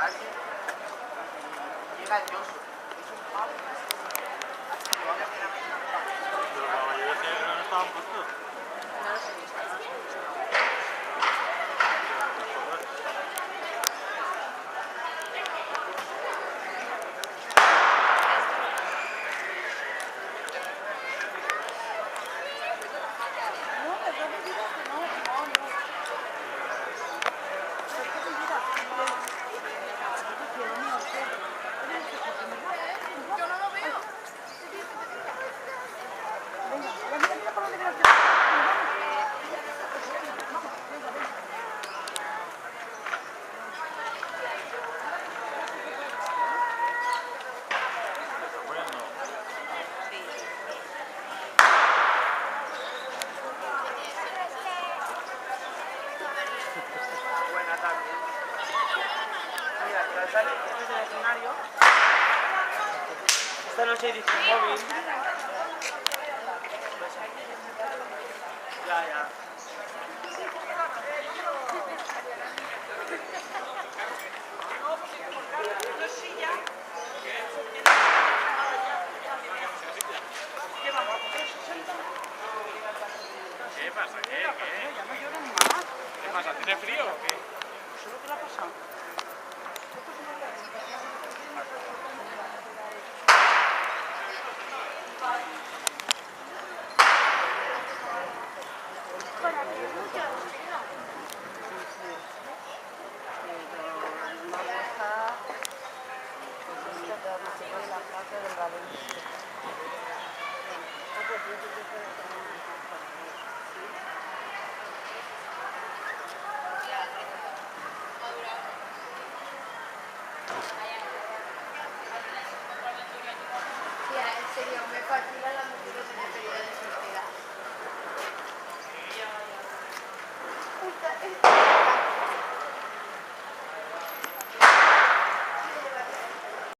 calle llega el Yosu. Es un pavo. Pero la mayoría que no estaban puestos. No los he visto. Buena también. Mira, este es el escenario. Esta noche hice un móvil. Ya. ¿Qué pasa? ¿Qué? Ya no lloran más. ¿Qué pasa? ¿Tiene frío o qué? ¿Solo te la ha pasado? En serio, me fascina la música.